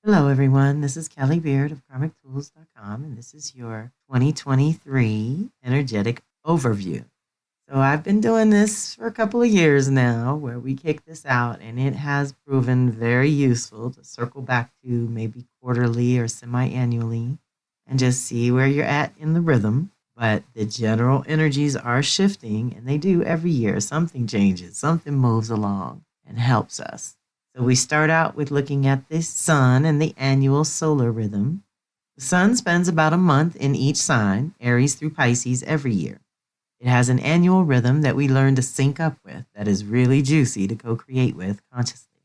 Hello, everyone. This is Kelly Beard of KarmicTools.com, and this is your 2023 energetic overview. So, I've been doing this for a couple of years now where we kick this out, and it has proven very useful to circle back to maybe quarterly or semi annually and just see where you're at in the rhythm. But the general energies are shifting, and they do every year. Something changes, something moves along and helps us. So we start out with looking at the sun and the annual solar rhythm. The sun spends about a month in each sign, Aries through Pisces, every year. It has an annual rhythm that we learn to sync up with that is really juicy to co create with consciously.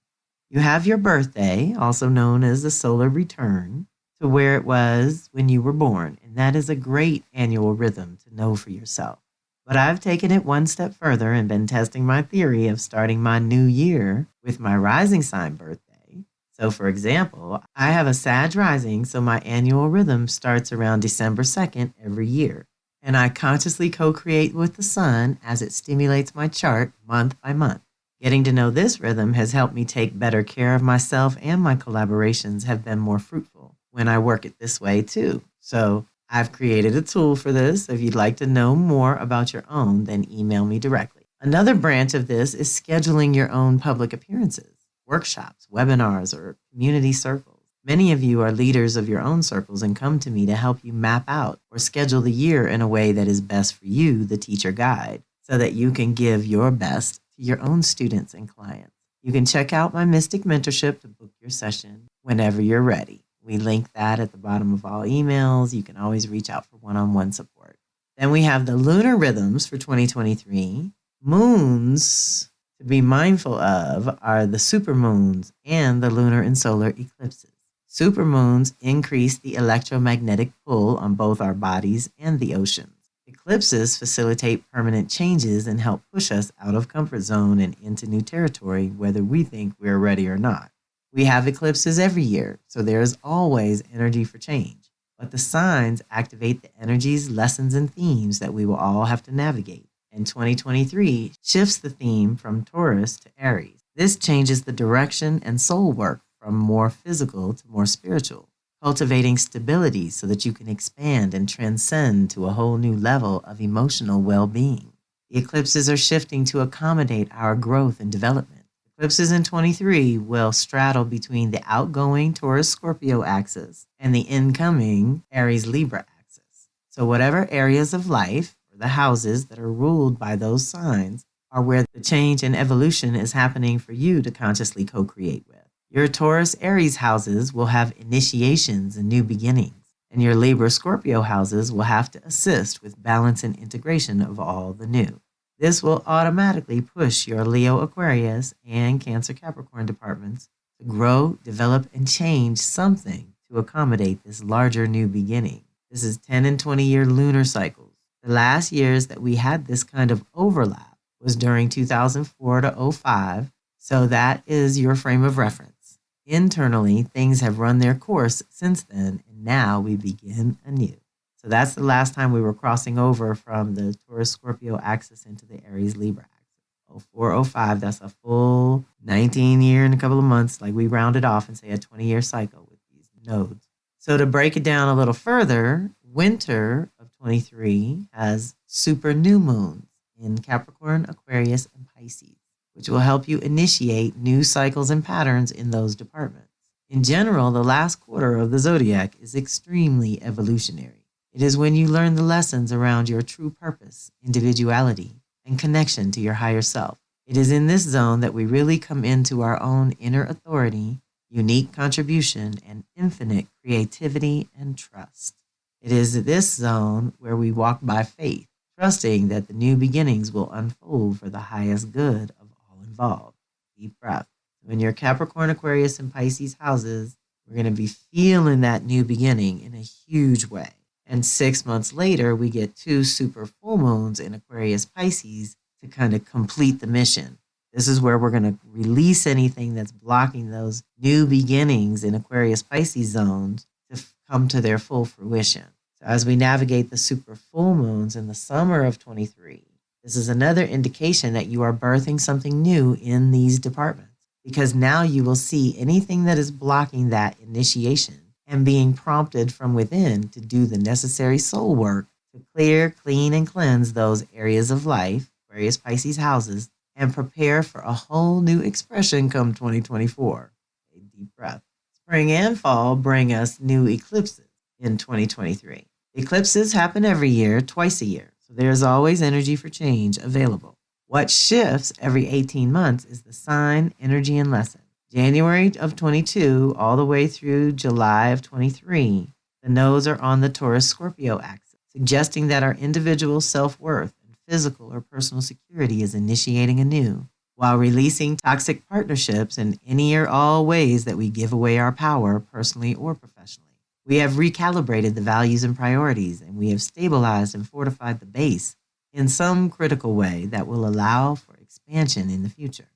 You have your birthday, also known as the solar return, to where it was when you were born, and that is a great annual rhythm to know for yourself. But I've taken it one step further and been testing my theory of starting my new year with my rising sign birthday. So, for example, I have a Sag rising, so my annual rhythm starts around December 2nd every year. And I consciously co create with the sun as it stimulates my chart month by month. Getting to know this rhythm has helped me take better care of myself, and my collaborations have been more fruitful when I work it this way too. So I've created a tool for this. If you'd like to know more about your own, then email me directly. Another branch of this is scheduling your own public appearances, workshops, webinars, or community circles. Many of you are leaders of your own circles and come to me to help you map out or schedule the year in a way that is best for you, the teacher guide, so that you can give your best to your own students and clients. You can check out my Mystic Mentorship to book your session whenever you're ready. We link that at the bottom of all emails. You can always reach out for one-on-one support. Then we have the lunar rhythms for 2023. Moons to be mindful of are the supermoons and the lunar and solar eclipses. Supermoons increase the electromagnetic pull on both our bodies and the oceans. Eclipses facilitate permanent changes and help push us out of comfort zone and into new territory, whether we think we're ready or not. We have eclipses every year, so there is always energy for change. But the signs activate the energies, lessons, and themes that we will all have to navigate. And 2023 shifts the theme from Taurus to Aries. This changes the direction and soul work from more physical to more spiritual, cultivating stability so that you can expand and transcend to a whole new level of emotional well-being. The eclipses are shifting to accommodate our growth and development. Eclipses in 23 will straddle between the outgoing Taurus-Scorpio axis and the incoming Aries-Libra axis. So whatever areas of life or the houses that are ruled by those signs are where the change and evolution is happening for you to consciously co-create with. Your Taurus-Aries houses will have initiations and new beginnings, and your Libra-Scorpio houses will have to assist with balance and integration of all the new. This will automatically push your Leo Aquarius and Cancer Capricorn departments to grow, develop, and change something to accommodate this larger new beginning. This is 10 and 20-year lunar cycles. The last years that we had this kind of overlap was during 2004 to 05, so that is your frame of reference. Internally, things have run their course since then, and now we begin anew. So that's the last time we were crossing over from the Taurus-Scorpio axis into the Aries-Libra axis. 0405, that's a full 19-year and a couple of months. Like we rounded off and say a 20-year cycle with these nodes. So to break it down a little further, winter of 23 has super new moons in Capricorn, Aquarius, and Pisces, which will help you initiate new cycles and patterns in those departments. In general, the last quarter of the zodiac is extremely evolutionary. It is when you learn the lessons around your true purpose, individuality, and connection to your higher self. It is in this zone that we really come into our own inner authority, unique contribution, and infinite creativity and trust. It is this zone where we walk by faith, trusting that the new beginnings will unfold for the highest good of all involved. Deep breath. When your Capricorn, Aquarius, and Pisces houses, we're going to be feeling that new beginning in a huge way. And 6 months later, we get 2 super full moons in Aquarius Pisces to kind of complete the mission. This is where we're going to release anything that's blocking those new beginnings in Aquarius Pisces zones to come to their full fruition. So as we navigate the super full moons in the summer of 23, this is another indication that you are birthing something new in these departments. because now you will see anything that is blocking that initiation and being prompted from within to do the necessary soul work to clear, clean, and cleanse those areas of life, various Pisces houses, and prepare for a whole new expression come 2024. A deep breath. Spring and fall bring us new eclipses in 2023. Eclipses happen every year, twice a year, so there's always energy for change available. What shifts every 18 months is the sign, energy, and lesson. January of 22 all the way through July of 23, the nodes are on the Taurus-Scorpio axis, suggesting that our individual self-worth and physical or personal security is initiating anew, while releasing toxic partnerships in any or all ways that we give away our power, personally or professionally. We have recalibrated the values and priorities, and we have stabilized and fortified the base in some critical way that will allow for expansion in the future.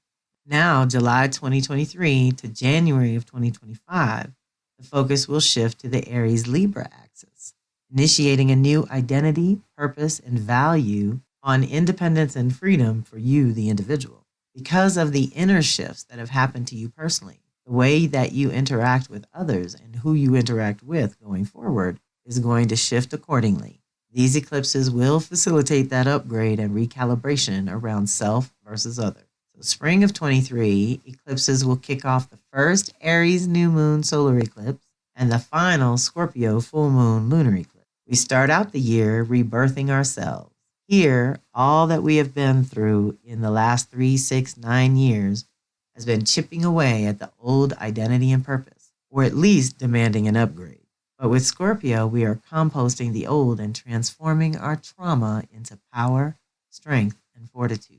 Now, July 2023 to January of 2025, the focus will shift to the Aries-Libra axis, initiating a new identity, purpose, and value on independence and freedom for you, the individual. Because of the inner shifts that have happened to you personally, the way that you interact with others and who you interact with going forward is going to shift accordingly. These eclipses will facilitate that upgrade and recalibration around self versus other. So spring of 23, eclipses will kick off the first Aries new moon solar eclipse and the final Scorpio full moon lunar eclipse. We start out the year rebirthing ourselves. Here, all that we have been through in the last 3, 6, 9 years has been chipping away at the old identity and purpose, or at least demanding an upgrade. But with Scorpio, we are composting the old and transforming our trauma into power, strength, and fortitude.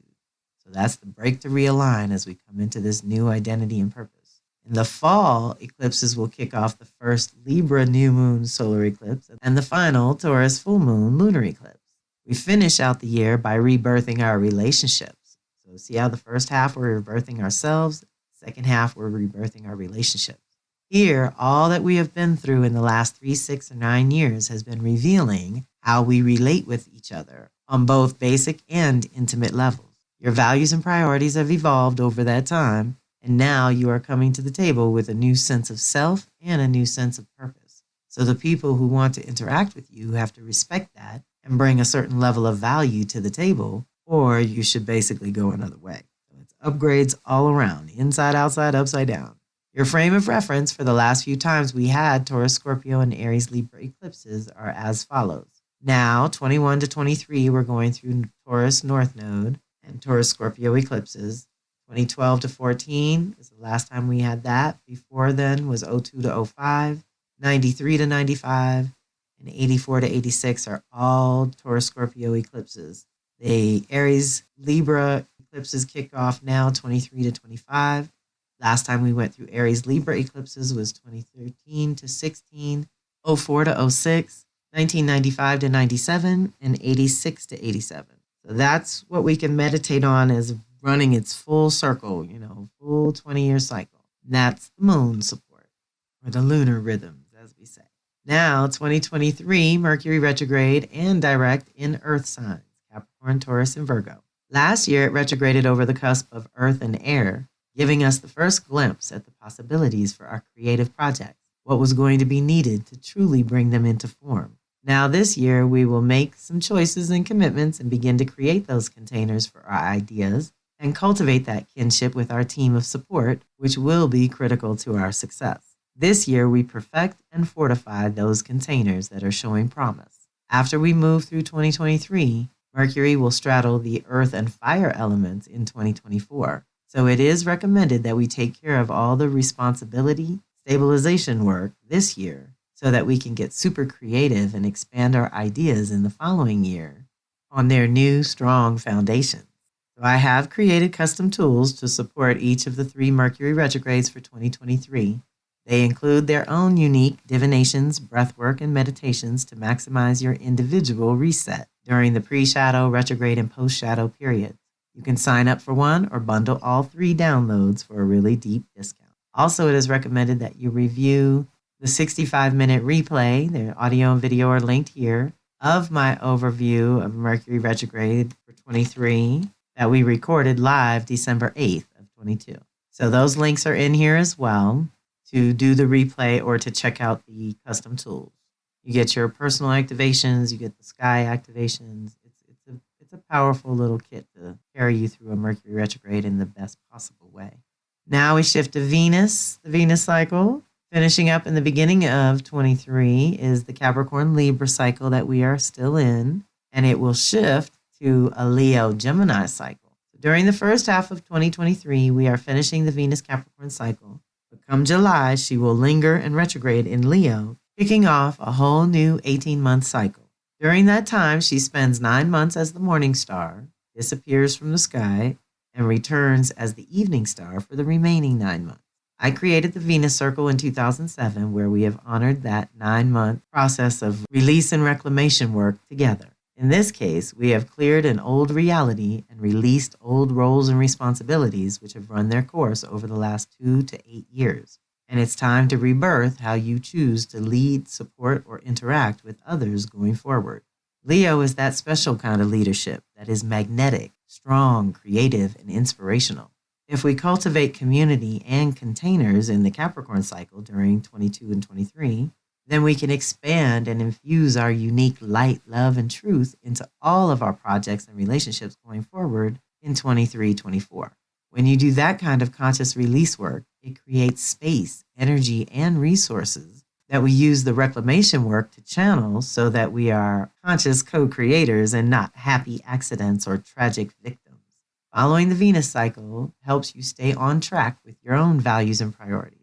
So that's the break to realign as we come into this new identity and purpose. In the fall, eclipses will kick off the first Libra new moon solar eclipse and the final Taurus full moon lunar eclipse. We finish out the year by rebirthing our relationships. So see how the first half we're rebirthing ourselves, second half we're rebirthing our relationships. Here, all that we have been through in the last 3, 6, or 9 years has been revealing how we relate with each other on both basic and intimate levels. Your values and priorities have evolved over that time, and now you are coming to the table with a new sense of self and a new sense of purpose. So the people who want to interact with you have to respect that and bring a certain level of value to the table, or you should basically go another way. So it's upgrades all around, inside, outside, upside down. Your frame of reference for the last few times we had Taurus, Scorpio, and Aries Libra eclipses are as follows. Now, 21 to 23, we're going through Taurus North Node and Taurus Scorpio eclipses. 2012 to 14 is the last time we had that. Before then was 02 to 05, 93 to 95, and 84 to 86 are all Taurus Scorpio eclipses. The Aries Libra eclipses kick off now 23 to 25. Last time we went through Aries Libra eclipses was 2013 to 16, 04 to 06, 1995 to 97, and 86 to 87. So that's what we can meditate on as running its full circle, full 20-year cycle. That's the moon support, or the lunar rhythms, as we say. Now, 2023, Mercury retrograde and direct in Earth signs, Capricorn, Taurus, and Virgo. Last year, it retrograded over the cusp of Earth and air, giving us the first glimpse at the possibilities for our creative projects, what was going to be needed to truly bring them into form. Now this year, we will make some choices and commitments and begin to create those containers for our ideas and cultivate that kinship with our team of support, which will be critical to our success. This year, we perfect and fortify those containers that are showing promise. After we move through 2023, Mercury will straddle the earth and fire elements in 2024. So it is recommended that we take care of all the responsibility, stabilization work this year so that we can get super creative and expand our ideas in the following year on their new, strong foundations. So I have created custom tools to support each of the 3 Mercury retrogrades for 2023. They include their own unique divinations, breathwork, and meditations to maximize your individual reset during the pre-shadow, retrograde, and post-shadow periods. You can sign up for one or bundle all 3 downloads for a really deep discount. Also, it is recommended that you review the 65-minute replay, the audio and video are linked here, of my overview of Mercury retrograde for 23 that we recorded live December 8th of 22. So those links are in here as well to do the replay or to check out the custom tools. You get your personal activations, you get the sky activations. It's a powerful little kit to carry you through a Mercury retrograde in the best possible way. Now we shift to Venus, the Venus cycle. Finishing up in the beginning of 23 is the Capricorn Libra cycle that we are still in, and it will shift to a Leo Gemini cycle. During the first half of 2023, we are finishing the Venus Capricorn cycle, but come July, she will linger and retrograde in Leo, kicking off a whole new 18-month cycle. During that time, she spends 9 months as the morning star, disappears from the sky, and returns as the evening star for the remaining 9 months. I created the Venus Circle in 2007, where we have honored that 9-month process of release and reclamation work together. In this case, we have cleared an old reality and released old roles and responsibilities which have run their course over the last 2 to 8 years. And it's time to rebirth how you choose to lead, support, or interact with others going forward. Leo is that special kind of leadership that is magnetic, strong, creative, and inspirational. If we cultivate community and containers in the Capricorn cycle during 22 and 23, then we can expand and infuse our unique light, love, and truth into all of our projects and relationships going forward in 23-24. When you do that kind of conscious release work, it creates space, energy, and resources that we use the reclamation work to channel so that we are conscious co-creators and not happy accidents or tragic victims. Following the Venus cycle helps you stay on track with your own values and priorities.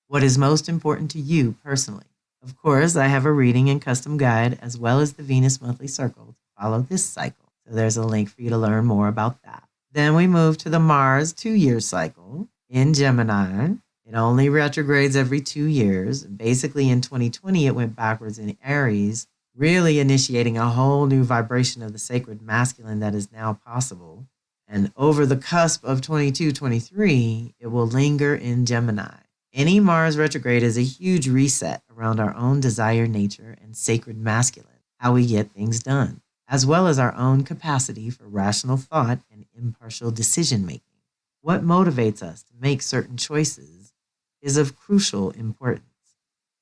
What is most important to you personally? Of course, I have a reading and custom guide as well as the Venus monthly circle to follow this cycle. So there's a link for you to learn more about that. Then we move to the Mars 2-year cycle in Gemini. It only retrogrades every 2 years. Basically, in 2020, it went backwards in Aries, really initiating a whole new vibration of the sacred masculine that is now possible. And over the cusp of 22-23, it will linger in Gemini. Any Mars retrograde is a huge reset around our own desired nature and sacred masculine, how we get things done, as well as our own capacity for rational thought and impartial decision making. What motivates us to make certain choices is of crucial importance.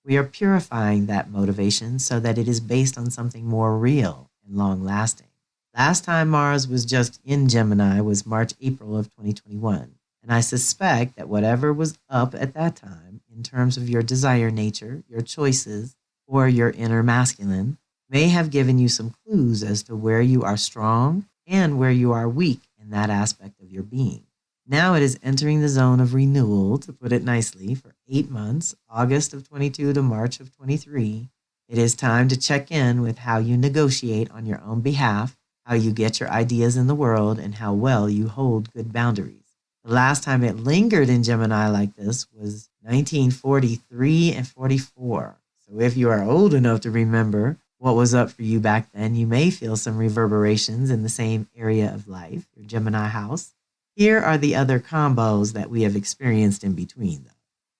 We are purifying that motivation so that it is based on something more real and long lasting. Last time Mars was just in Gemini was March-April of 2021. And I suspect that whatever was up at that time, in terms of your desire nature, your choices, or your inner masculine, may have given you some clues as to where you are strong and where you are weak in that aspect of your being. Now it is entering the zone of renewal, to put it nicely, for 8 months, August of 22 to March of 23. It is time to check in with how you negotiate on your own behalf, how you get your ideas in the world, and how well you hold good boundaries. The last time it lingered in Gemini like this was 1943 and 44. So if you are old enough to remember what was up for you back then, you may feel some reverberations in the same area of life, your Gemini house. Here are the other combos that we have experienced in between, though.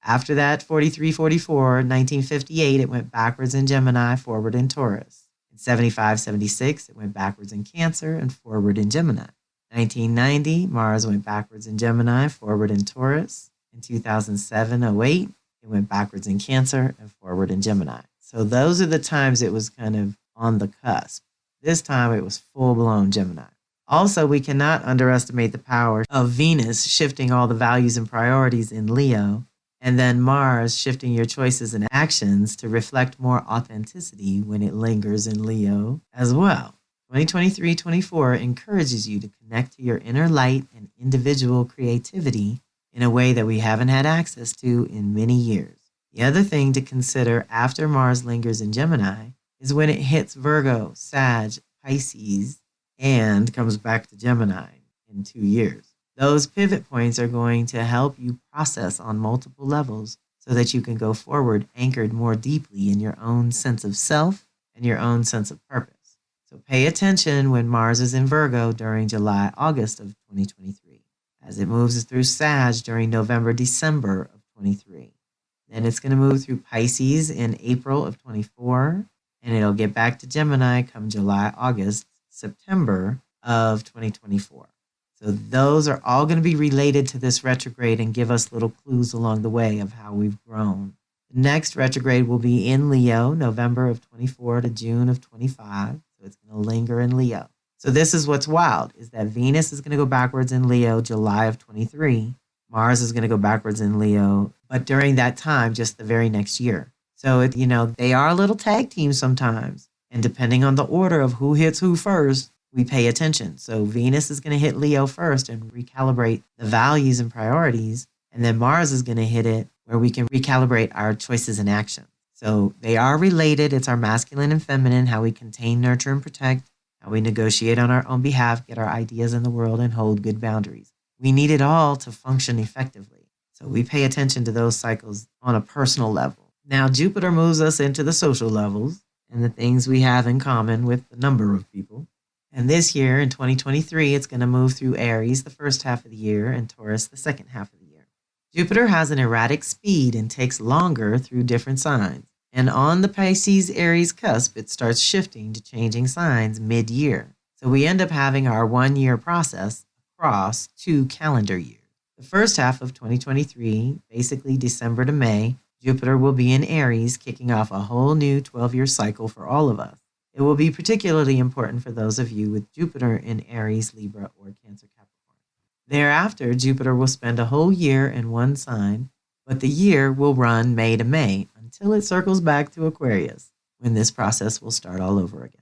After that, 43-44, 1958, it went backwards in Gemini, forward in Taurus. In 75-76, it went backwards in Cancer and forward in Gemini. 1990, Mars went backwards in Gemini, forward in Taurus. In 2007-08, it went backwards in Cancer and forward in Gemini. So those are the times it was kind of on the cusp. This time it was full-blown Gemini. Also, we cannot underestimate the power of Venus shifting all the values and priorities in Leo, and then Mars shifting your choices and actions to reflect more authenticity when it lingers in Leo as well. 2023-24 encourages you to connect to your inner light and individual creativity in a way that we haven't had access to in many years. The other thing to consider after Mars lingers in Gemini is when it hits Virgo, Sag, Pisces, and comes back to Gemini in 2 years. Those pivot points are going to help you process on multiple levels so that you can go forward anchored more deeply in your own sense of self and your own sense of purpose. So pay attention when Mars is in Virgo during July, August of 2023, as it moves through Sag during November, December of 23. Then it's going to move through Pisces in April of 24, and it'll get back to Gemini come July, August, September of 2024. So those are all going to be related to this retrograde and give us little clues along the way of how we've grown. The next retrograde will be in Leo, November of 24 to June of 25. So it's going to linger in Leo. So this is what's wild, is that Venus is going to go backwards in Leo, July of 23. Mars is going to go backwards in Leo, but during that time, just the very next year. So, they are a little tag team sometimes. And depending on the order of who hits who first, we pay attention. So Venus is going to hit Leo first and recalibrate the values and priorities. And then Mars is going to hit it where we can recalibrate our choices and actions. So they are related. It's our masculine and feminine, how we contain, nurture, and protect, how we negotiate on our own behalf, get our ideas in the world, and hold good boundaries. We need it all to function effectively. So we pay attention to those cycles on a personal level. Now, Jupiter moves us into the social levels and the things we have in common with a number of people. And this year, in 2023, it's going to move through Aries the first half of the year and Taurus the second half of the year. Jupiter has an erratic speed and takes longer through different signs. And on the Pisces-Aries cusp, it starts shifting to changing signs mid-year. So we end up having our 1 year process across 2 calendar years. The first half of 2023, basically December to May, Jupiter will be in Aries, kicking off a whole new 12-year cycle for all of us. It will be particularly important for those of you with Jupiter in Aries, Libra, or Cancer, Capricorn. Thereafter, Jupiter will spend a whole year in one sign, but the year will run May to May until it circles back to Aquarius, when this process will start all over again.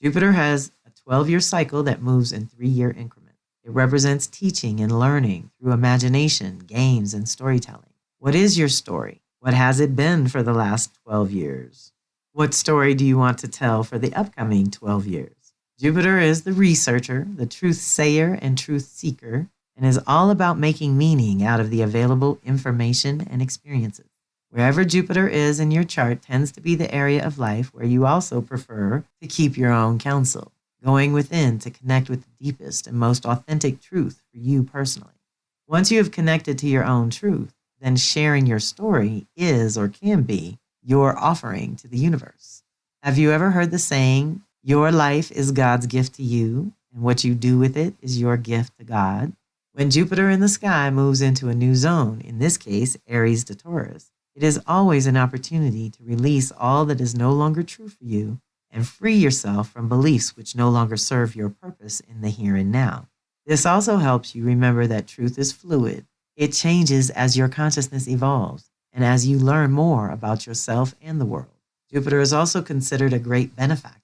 Jupiter has a 12-year cycle that moves in 3-year increments. It represents teaching and learning through imagination, games, and storytelling. What is your story? What has it been for the last 12 years? What story do you want to tell for the upcoming 12 years? Jupiter is the researcher, the truth sayer, and truth seeker, and is all about making meaning out of the available information and experiences. Wherever Jupiter is in your chart tends to be the area of life where you also prefer to keep your own counsel, going within to connect with the deepest and most authentic truth for you personally. Once you have connected to your own truth, then sharing your story is or can be your offering to the universe. Have you ever heard the saying, your life is God's gift to you, and what you do with it is your gift to God? When Jupiter in the sky moves into a new zone, in this case, Aries to Taurus, it is always an opportunity to release all that is no longer true for you and free yourself from beliefs which no longer serve your purpose in the here and now. This also helps you remember that truth is fluid. It changes as your consciousness evolves and as you learn more about yourself and the world. Jupiter is also considered a great benefactor.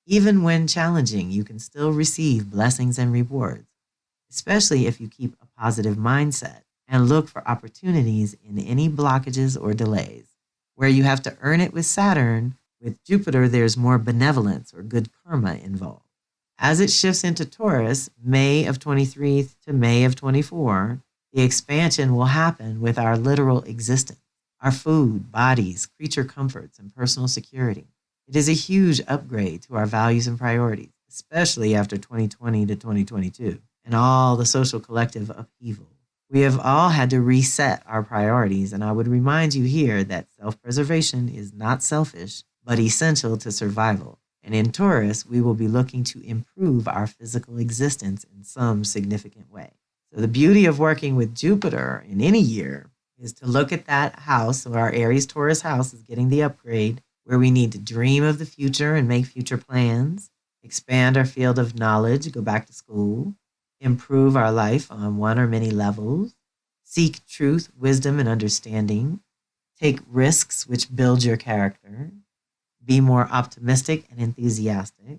Even when challenging, you can still receive blessings and rewards, especially if you keep a positive mindset and look for opportunities in any blockages or delays. Where you have to earn it with Saturn, with Jupiter, there's more benevolence or good karma involved. As it shifts into Taurus, May of 23 to May of 24, the expansion will happen with our literal existence, our food, bodies, creature comforts, and personal security. It is a huge upgrade to our values and priorities, especially after 2020 to 2022 and all the social collective upheaval. We have all had to reset our priorities, and I would remind you here that self-preservation is not selfish, but essential to survival. And in Taurus, we will be looking to improve our physical existence in some significant way. So the beauty of working with Jupiter in any year is to look at that house. So our Aries Taurus house is getting the upgrade where we need to dream of the future and make future plans, expand our field of knowledge, go back to school, improve our life on one or many levels, seek truth, wisdom, and understanding, take risks which build your character, be more optimistic and enthusiastic,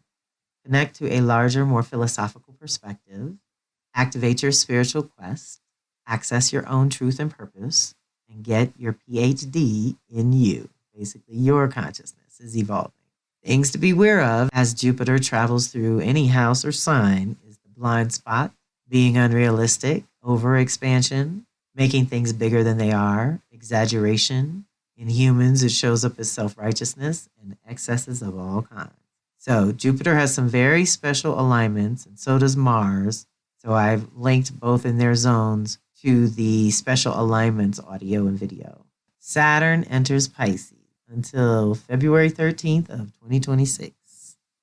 connect to a larger, more philosophical perspective, activate your spiritual quest, access your own truth and purpose, and get your PhD in you. Basically, your consciousness is evolving. Things to be aware of as Jupiter travels through any house or sign is the blind spot, being unrealistic, overexpansion, making things bigger than they are, exaggeration. In humans, it shows up as self-righteousness and excesses of all kinds. So Jupiter has some very special alignments, and so does Mars. So I've linked both in their zones to the special alignments audio and video. Saturn enters Pisces until February 13th of 2026.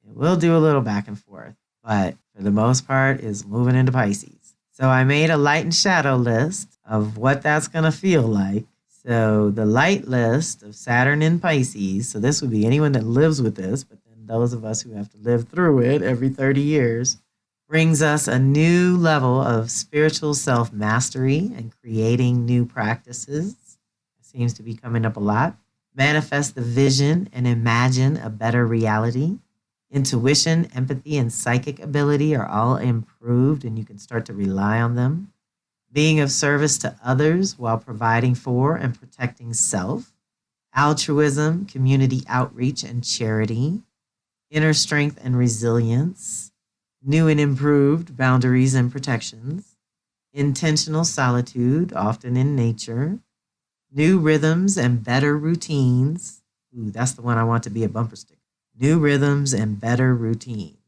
It will do a little back and forth, but for the most part is moving into Pisces. So I made a light and shadow list of what that's going to feel like. So the light list of Saturn in Pisces, so this would be anyone that lives with this, but then those of us who have to live through it every 30 years, brings us a new level of spiritual self-mastery and creating new practices. It seems to be coming up a lot. Manifest the vision and imagine a better reality. Intuition, empathy, and psychic ability are all improved, and you can start to rely on them. Being of service to others while providing for and protecting self. Altruism, community outreach, and charity. Inner strength and resilience. New and improved boundaries and protections. Intentional solitude, often in nature. New rhythms and better routines. Ooh, that's the one I want to be a bumper sticker. New rhythms and better routines.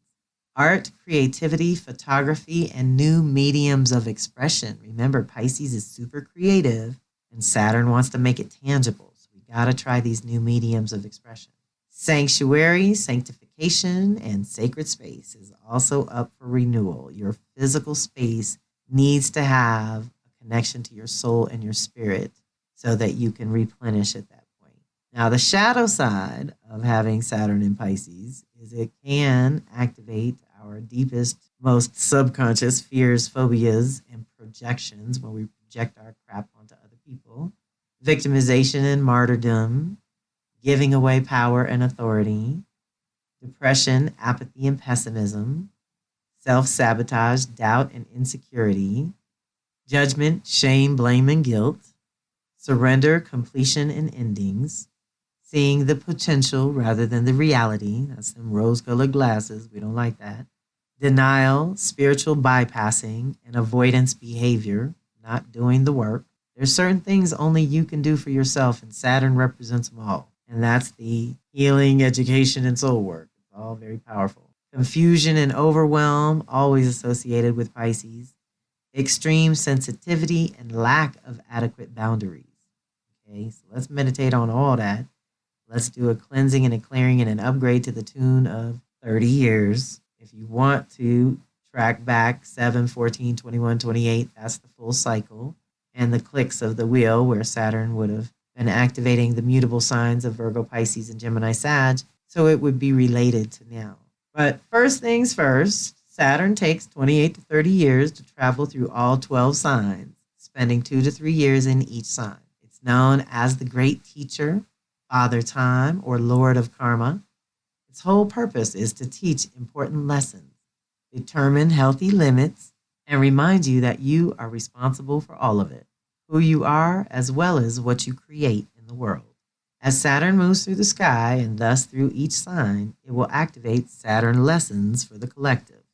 Art, creativity, photography, and new mediums of expression. Remember, Pisces is super creative and Saturn wants to make it tangible. So we got to try these new mediums of expression. Sanctuary, sanctification, and sacred space is also up for renewal. Your physical space needs to have a connection to your soul and your spirit so that you can replenish at that point. Now, the shadow side of having Saturn in Pisces is it can activate our deepest, most subconscious fears, phobias, and projections when we project our crap onto other people. Victimization and martyrdom, giving away power and authority, depression, apathy, and pessimism, self-sabotage, doubt, and insecurity, judgment, shame, blame, and guilt, surrender, completion, and endings, seeing the potential rather than the reality. That's them rose-colored glasses. We don't like that. Denial, spiritual bypassing, and avoidance behavior, not doing the work. There's certain things only you can do for yourself, and Saturn represents them all. And that's the healing, education, and soul work. It's all very powerful. Confusion and overwhelm, always associated with Pisces. Extreme sensitivity and lack of adequate boundaries. Okay, so let's meditate on all that. Let's do a cleansing and a clearing and an upgrade to the tune of 30 years. If you want to track back 7, 14, 21, 28, that's the full cycle. And the clicks of the wheel where Saturn would have been activating the mutable signs of Virgo, Pisces, and Gemini, Sag. So it would be related to now. But first things first, Saturn takes 28 to 30 years to travel through all 12 signs, spending 2 to 3 years in each sign. It's known as the Great Teacher, Father Time, or Lord of Karma. Its whole purpose is to teach important lessons, determine healthy limits, and remind you that you are responsible for all of it, who you are as well as what you create in the world. As Saturn moves through the sky and thus through each sign, it will activate Saturn lessons for the collective.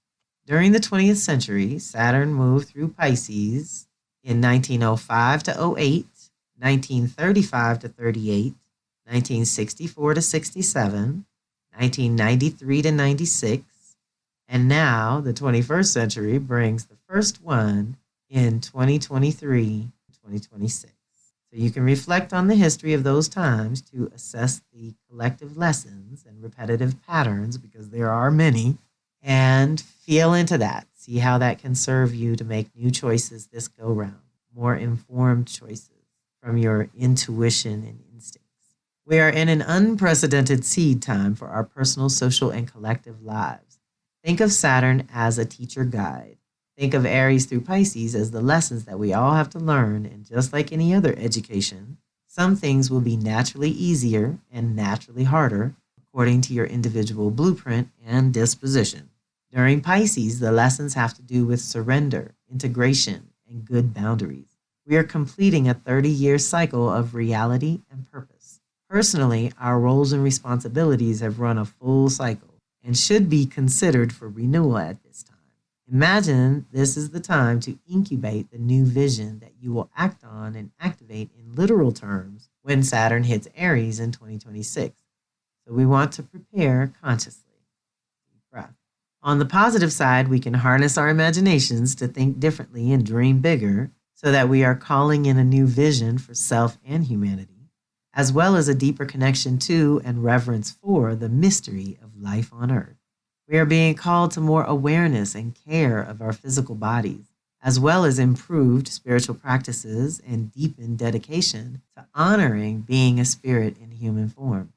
During the 20th century, Saturn moved through Pisces in 1905 to 08, 1935 to 38, 1964 to 67, 1993 to 96, and now the 21st century brings the first one in 2023, 2026. So you can reflect on the history of those times to assess the collective lessons and repetitive patterns, because there are many, and feel into that. See how that can serve you to make new choices this go round, more informed choices from your intuition and instincts. We are in an unprecedented seed time for our personal, social, and collective lives. Think of Saturn as a teacher guide. Think of Aries through Pisces as the lessons that we all have to learn, and just like any other education, some things will be naturally easier and naturally harder according to your individual blueprint and disposition. During Pisces, the lessons have to do with surrender, integration, and good boundaries. We are completing a 30-year cycle of reality and purpose. Personally, our roles and responsibilities have run a full cycle and should be considered for renewal at this time. Imagine this is the time to incubate the new vision that you will act on and activate in literal terms when Saturn hits Aries in 2026. So we want to prepare consciously. Deep breath. On the positive side, we can harness our imaginations to think differently and dream bigger so that we are calling in a new vision for self and humanity, as well as a deeper connection to and reverence for the mystery of life on Earth. We are being called to more awareness and care of our physical bodies, as well as improved spiritual practices and deepened dedication to honoring being a spirit in human form.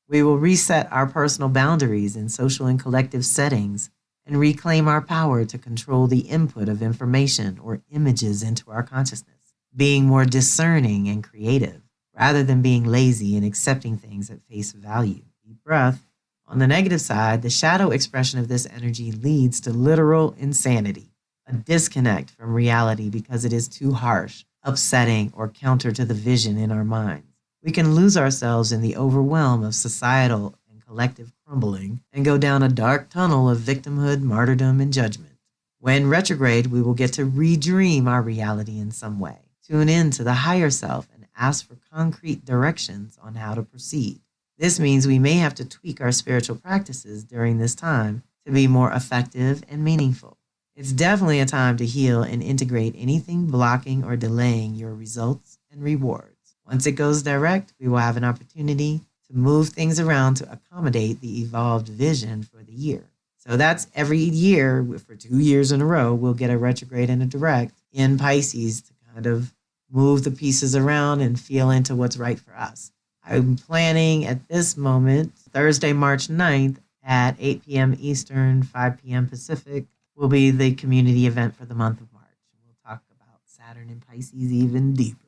We will reset our personal boundaries in social and collective settings and reclaim our power to control the input of information or images into our consciousness, being more discerning and creative rather than being lazy and accepting things at face value. Deep breath. On the negative side, the shadow expression of this energy leads to literal insanity, a disconnect from reality because it is too harsh, upsetting, or counter to the vision in our minds. We can lose ourselves in the overwhelm of societal and collective crumbling and go down a dark tunnel of victimhood, martyrdom, and judgment. When retrograde, we will get to redream our reality in some way, tune in to the higher self, and ask for concrete directions on how to proceed. This means we may have to tweak our spiritual practices during this time to be more effective and meaningful. It's definitely a time to heal and integrate anything blocking or delaying your results and rewards. Once it goes direct, we will have an opportunity to move things around to accommodate the evolved vision for the year. So that's every year, for 2 years in a row, we'll get a retrograde and a direct in Pisces to kind of move the pieces around and feel into what's right for us. I'm planning at this moment, Thursday, March 9th at 8 p.m. Eastern, 5 p.m. Pacific, will be the community event for the month of March. We'll talk about Saturn and Pisces even deeper.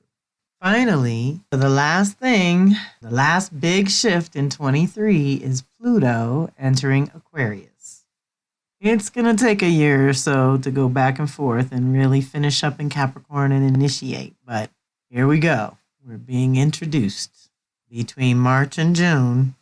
Finally, the last thing, the last big shift in 23 is Pluto entering Aquarius. It's going to take a year or so to go back and forth and really finish up in Capricorn and initiate, but here we go. We're being introduced between March and June,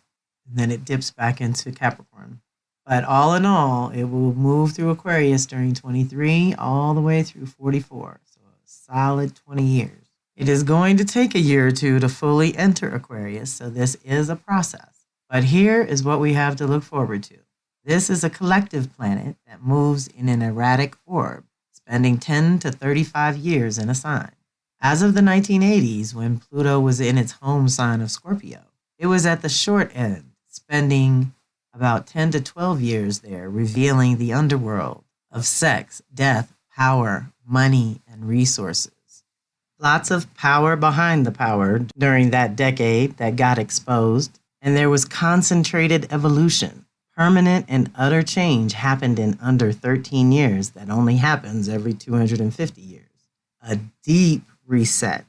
and then it dips back into Capricorn. But all in all, it will move through Aquarius during 23 all the way through 44, so a solid 20 years. It is going to take a year or two to fully enter Aquarius, so this is a process. But here is what we have to look forward to. This is a collective planet that moves in an erratic orb, spending 10 to 35 years in a sign. As of the 1980s, when Pluto was in its home sign of Scorpio, it was at the short end, spending about 10 to 12 years there, revealing the underworld of sex, death, power, money, and resources. Lots of power behind the power during that decade that got exposed, and there was concentrated evolution. Permanent and utter change happened in under 13 years that only happens every 250 years. A deep reset.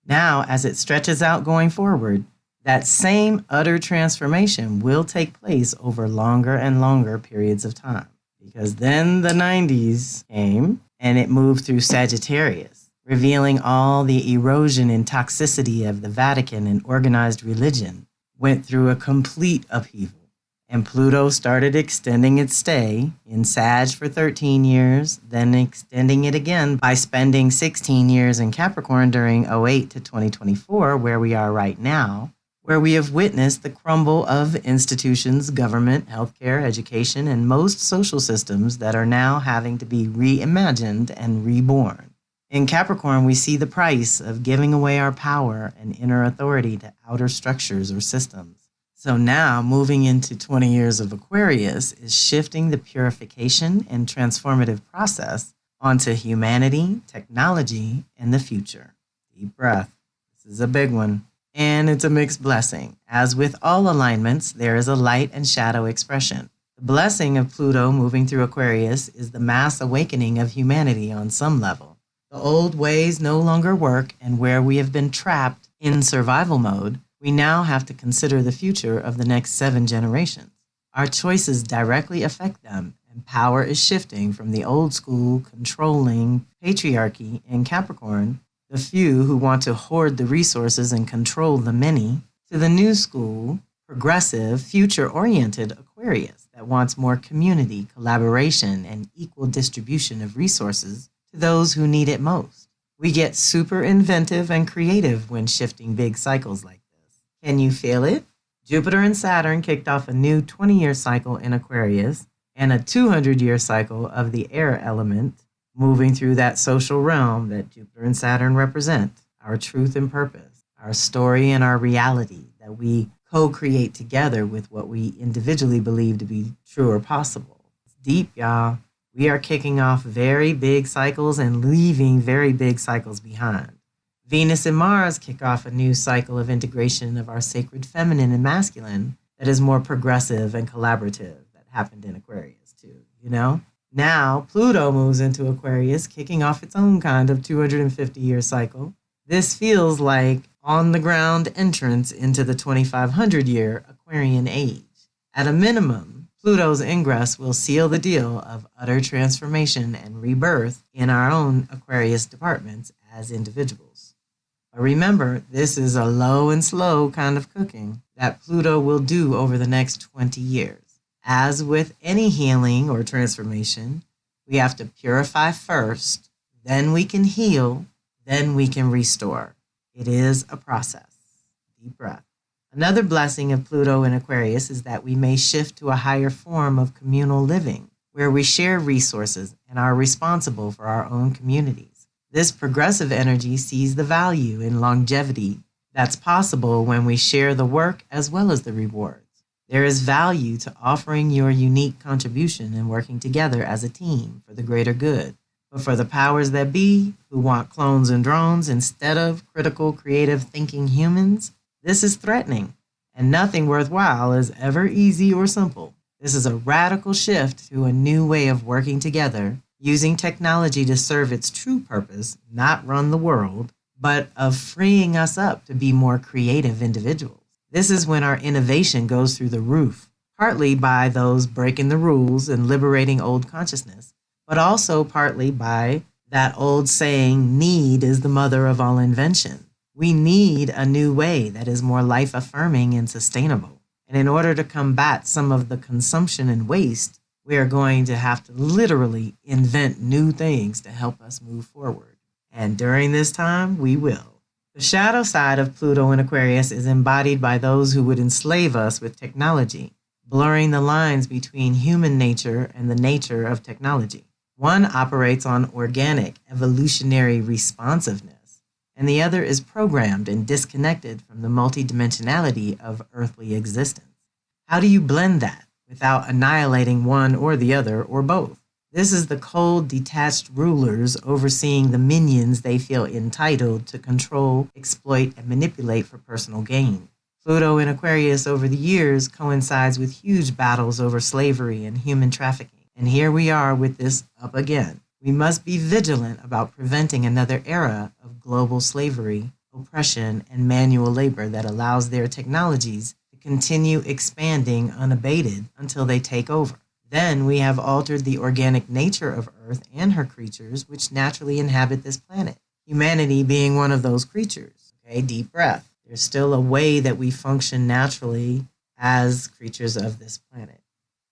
Now, as it stretches out going forward, that same utter transformation will take place over longer and longer periods of time. Because then the 90s came and it moved through Sagittarius, revealing all the erosion and toxicity of the Vatican and organized religion, went through a complete upheaval. And Pluto started extending its stay in Sag for 13 years, then extending it again by spending 16 years in Capricorn during 08 to 2024, where we are right now, where we have witnessed the crumble of institutions, government, healthcare, education, and most social systems that are now having to be reimagined and reborn. In Capricorn, we see the price of giving away our power and inner authority to outer structures or systems. So now, moving into 20 years of Aquarius is shifting the purification and transformative process onto humanity, technology, and the future. Deep breath. This is a big one. And it's a mixed blessing. As with all alignments, there is a light and shadow expression. The blessing of Pluto moving through Aquarius is the mass awakening of humanity on some level. The old ways no longer work, and where we have been trapped in survival mode, we now have to consider the future of the next 7 generations. Our choices directly affect them, and power is shifting from the old school, controlling patriarchy in Capricorn, the few who want to hoard the resources and control the many, to the new school, progressive, future-oriented Aquarius that wants more community, collaboration, and equal distribution of resources to those who need it most. We get super inventive and creative when shifting big cycles like this. Can you feel it? Jupiter and Saturn kicked off a new 20-year cycle in Aquarius and a 200-year cycle of the air element, moving through that social realm that Jupiter and Saturn represent, our truth and purpose, our story and our reality that we co-create together with what we individually believe to be true or possible. It's deep, y'all. We are kicking off very big cycles and leaving very big cycles behind. Venus and Mars kick off a new cycle of integration of our sacred feminine and masculine that is more progressive and collaborative. That happened in Aquarius too, you know? Now, Pluto moves into Aquarius, kicking off its own kind of 250-year cycle. This feels like on-the-ground entrance into the 2500-year Aquarian age. At a minimum, Pluto's ingress will seal the deal of utter transformation and rebirth in our own Aquarius departments as individuals. But remember, this is a low and slow kind of cooking that Pluto will do over the next 20 years. As with any healing or transformation, we have to purify first, then we can heal, then we can restore. It is a process. Deep breath. Another blessing of Pluto in Aquarius is that we may shift to a higher form of communal living, where we share resources and are responsible for our own communities. This progressive energy sees the value in longevity that's possible when we share the work as well as the rewards. There is value to offering your unique contribution and working together as a team for the greater good. But for the powers that be, who want clones and drones instead of critical, creative thinking humans, this is threatening, and nothing worthwhile is ever easy or simple. This is a radical shift to a new way of working together, using technology to serve its true purpose, not run the world, but of freeing us up to be more creative individuals. This is when our innovation goes through the roof, partly by those breaking the rules and liberating old consciousness, but also partly by that old saying, need is the mother of all invention. We need a new way that is more life-affirming and sustainable. And in order to combat some of the consumption and waste, we are going to have to literally invent new things to help us move forward. And during this time, we will. The shadow side of Pluto in Aquarius is embodied by those who would enslave us with technology, blurring the lines between human nature and the nature of technology. One operates on organic, evolutionary responsiveness, and the other is programmed and disconnected from the multidimensionality of earthly existence. How do you blend that without annihilating one or the other or both? This is the cold, detached rulers overseeing the minions they feel entitled to control, exploit, and manipulate for personal gain. Pluto in Aquarius over the years coincides with huge battles over slavery and human trafficking. And here we are with this up again. We must be vigilant about preventing another era of global slavery, oppression, and manual labor that allows their technologies to continue expanding unabated until they take over. Then we have altered the organic nature of Earth and her creatures, which naturally inhabit this planet. Humanity being one of those creatures. Okay, deep breath. There's still a way that we function naturally as creatures of this planet.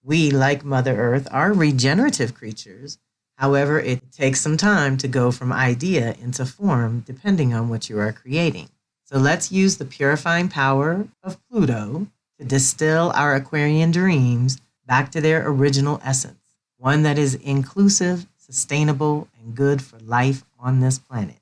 We, like Mother Earth, are regenerative creatures. However, it takes some time to go from idea into form, depending on what you are creating. So let's use the purifying power of Pluto to distill our Aquarian dreams back to their original essence, one that is inclusive, sustainable, and good for life on this planet.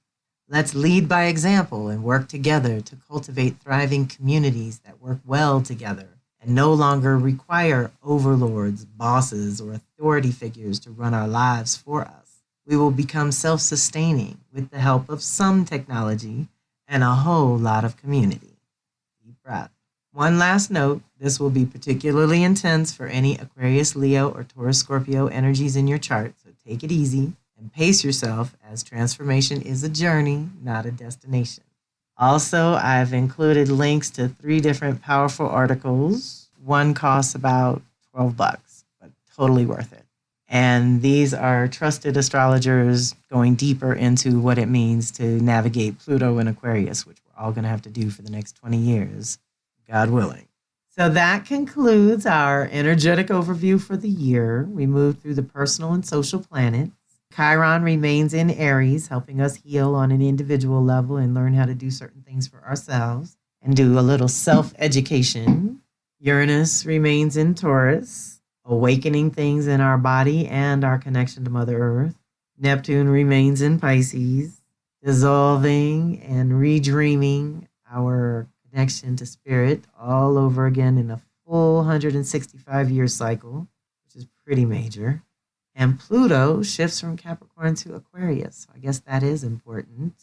Let's lead by example and work together to cultivate thriving communities that work well together and no longer require overlords, bosses, or authority figures to run our lives for us. We will become self-sustaining with the help of some technology and a whole lot of community. Deep breath. One last note, this will be particularly intense for any Aquarius, Leo, or Taurus, Scorpio energies in your chart, so take it easy and pace yourself as transformation is a journey, not a destination. Also, I've included links to 3 different powerful articles. One costs about $12, but totally worth it. And these are trusted astrologers going deeper into what it means to navigate Pluto in Aquarius, which we're all going to have to do for the next 20 years. God willing. So that concludes our energetic overview for the year. We moved through the personal and social planets. Chiron remains in Aries, helping us heal on an individual level and learn how to do certain things for ourselves and do a little self-education. Uranus remains in Taurus, awakening things in our body and our connection to Mother Earth. Neptune remains in Pisces, dissolving and redreaming our connection to spirit all over again in a full 165-year cycle, which is pretty major. And Pluto shifts from Capricorn to Aquarius. So I guess that is important.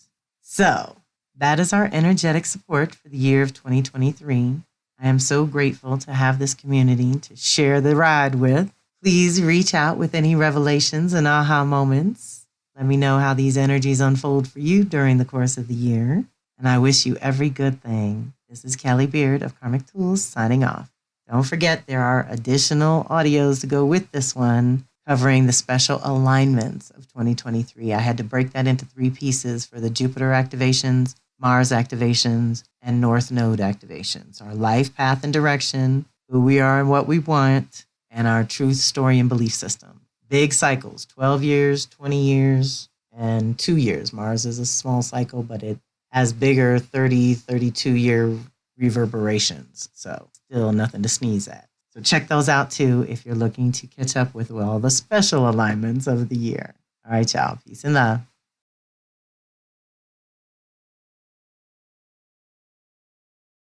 So that is our energetic support for the year of 2023. I am so grateful to have this community to share the ride with. Please reach out with any revelations and aha moments. Let me know how these energies unfold for you during the course of the year. And I wish you every good thing. This is Kelly Beard of Karmic Tools signing off. Don't forget, there are additional audios to go with this one covering the special alignments of 2023. I had to break that into 3 pieces for the Jupiter activations, Mars activations, and North Node activations. Our life path and direction, who we are and what we want, and our truth, story, and belief system. Big cycles, 12 years, 20 years, and 2 years. Mars is a small cycle, but it has bigger 30, 32-year reverberations. So still nothing to sneeze at. So check those out too if you're looking to catch up with all the special alignments of the year. All right, y'all. Peace and love.